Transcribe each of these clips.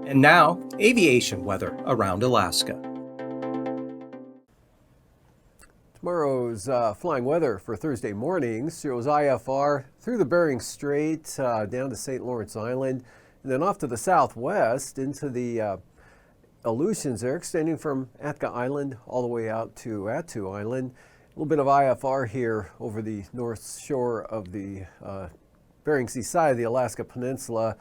And now, aviation weather around Alaska. Tomorrow's flying weather for Thursday mornings shows IFR through the Bering Strait down to St. Lawrence Island, and then off to the southwest into the Aleutians there, extending from Atka Island all the way out to Attu Island. A little bit of IFR here over the north shore of the Bering Sea side of the Alaska Peninsula.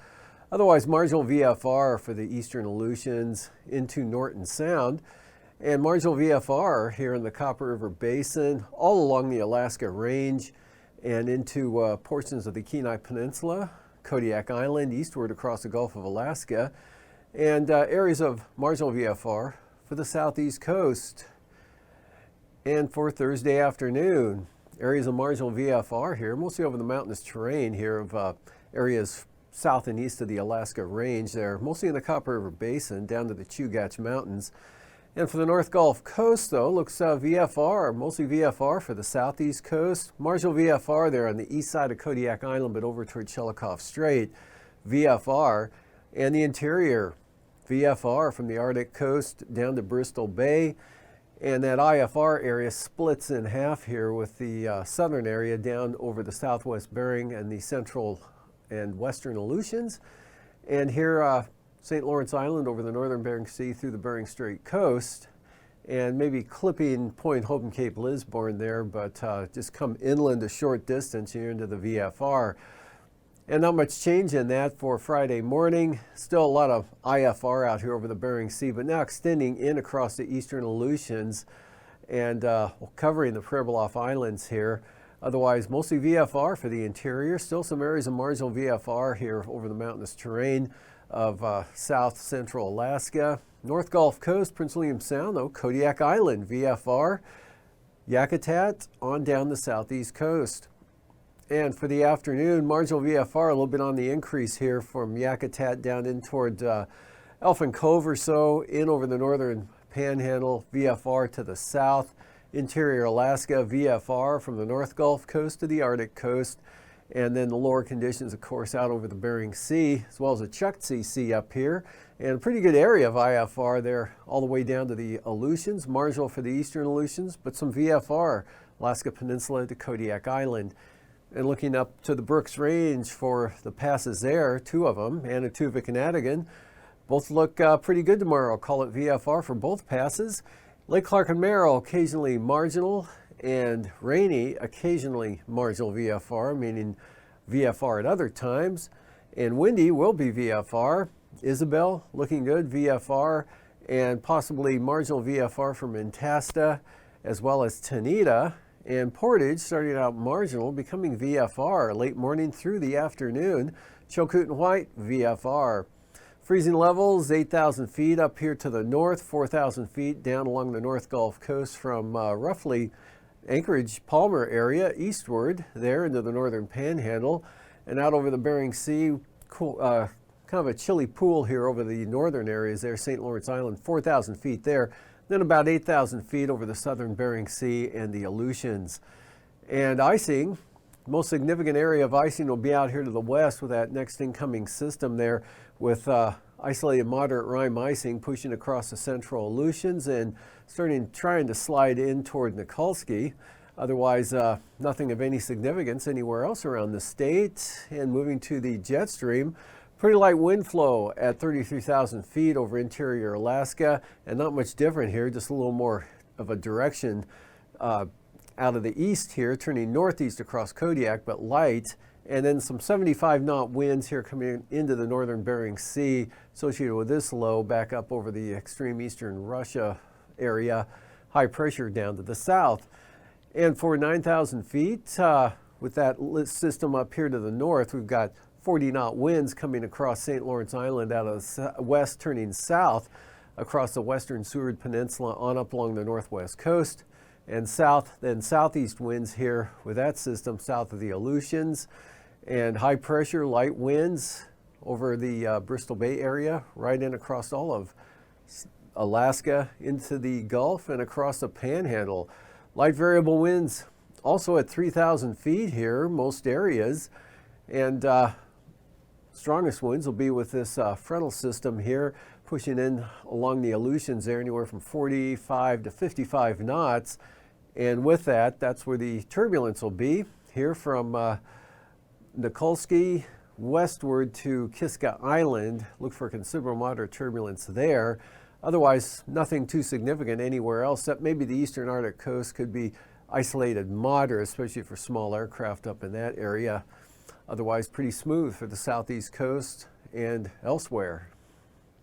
Otherwise, marginal VFR for the eastern Aleutians into Norton Sound, and marginal VFR here in the Copper River Basin, all along the Alaska Range and into portions of the Kenai Peninsula, Kodiak Island, eastward across the Gulf of Alaska, and areas of marginal VFR for the southeast coast. And for Thursday afternoon, areas of marginal VFR here, mostly over the mountainous terrain here of areas south and east of the Alaska Range there, mostly in the Copper River Basin down to the Chugach Mountains. And for the North Gulf Coast, though, looks VFR, mostly VFR for the southeast coast. Marginal VFR there on the east side of Kodiak Island, but over toward Shelikof Strait, VFR. And the interior, VFR from the Arctic coast down to Bristol Bay. And that IFR area splits in half here with the southern area down over the southwest Bering and the central and western Aleutians. And here, St. Lawrence Island over the northern Bering Sea through the Bering Strait coast, and maybe clipping Point Hope and Cape Lisburne there, but just come inland a short distance here into the VFR. And not much change in that for Friday morning. Still a lot of IFR out here over the Bering Sea, but now extending in across the eastern Aleutians and covering the Pribilof Islands here. Otherwise, mostly VFR for the interior. Still some areas of marginal VFR here over the mountainous terrain of south central Alaska. North Gulf Coast, Prince William Sound, though, Kodiak Island, VFR. Yakutat on down the southeast coast. And for the afternoon, marginal VFR a little bit on the increase here from Yakutat down in toward Elfin Cove or so, in over the northern panhandle, VFR to the south. Interior Alaska, VFR from the North Gulf Coast to the Arctic coast. And then the lower conditions, of course, out over the Bering Sea, as well as the Chukchi Sea up here. And a pretty good area of IFR there, all the way down to the Aleutians, marginal for the eastern Aleutians, but some VFR, Alaska Peninsula to Kodiak Island. And looking up to the Brooks Range for the passes there, two of them, Anatuvik and Adigan, both look pretty good tomorrow. I'll call it VFR for both passes. Lake Clark and Merrill, occasionally marginal, and rainy, occasionally marginal VFR, meaning VFR at other times. And windy will be VFR. Isabel, looking good, VFR, and possibly marginal VFR from Antasta, as well as Tanita. And Portage, starting out marginal, becoming VFR, late morning through the afternoon. Chilkoot and White, VFR. Freezing levels, 8,000 feet up here to the north, 4,000 feet down along the North Gulf Coast from roughly Anchorage, Palmer area, eastward there into the northern panhandle, and out over the Bering Sea, cool, kind of a chilly pool here over the northern areas there, St. Lawrence Island, 4,000 feet there, then about 8,000 feet over the southern Bering Sea and the Aleutians. And icing, most significant area of icing will be out here to the west with that next incoming system there with isolated moderate rime icing pushing across the central Aleutians and trying to slide in toward Nikolsky. Otherwise, nothing of any significance anywhere else around the state. And moving to the jet stream, pretty light wind flow at 33,000 feet over interior Alaska, and not much different here, just a little more of a direction out of the east here, turning northeast across Kodiak, but light. And then some 75 knot winds here coming into the northern Bering Sea associated with this low back up over the extreme eastern Russia area, high pressure down to the south. And for 9,000 feet, with that system up here to the north, we've got 40 knot winds coming across St. Lawrence Island out of the west, turning south across the western Seward Peninsula on up along the northwest coast. And southeast winds here with that system south of the Aleutians. And high pressure, light winds over the Bristol Bay area, right in across all of Alaska into the Gulf and across the Panhandle. Light variable winds also at 3,000 feet here, most areas. And Strongest winds will be with this frontal system here, pushing in along the Aleutians there, anywhere from 45 to 55 knots. And with that, that's where the turbulence will be. Here from Nikolsky westward to Kiska Island, look for considerable moderate turbulence there. Otherwise, nothing too significant anywhere else, except maybe the eastern Arctic coast could be isolated moderate, especially for small aircraft up in that area. Otherwise, pretty smooth for the southeast coast and elsewhere.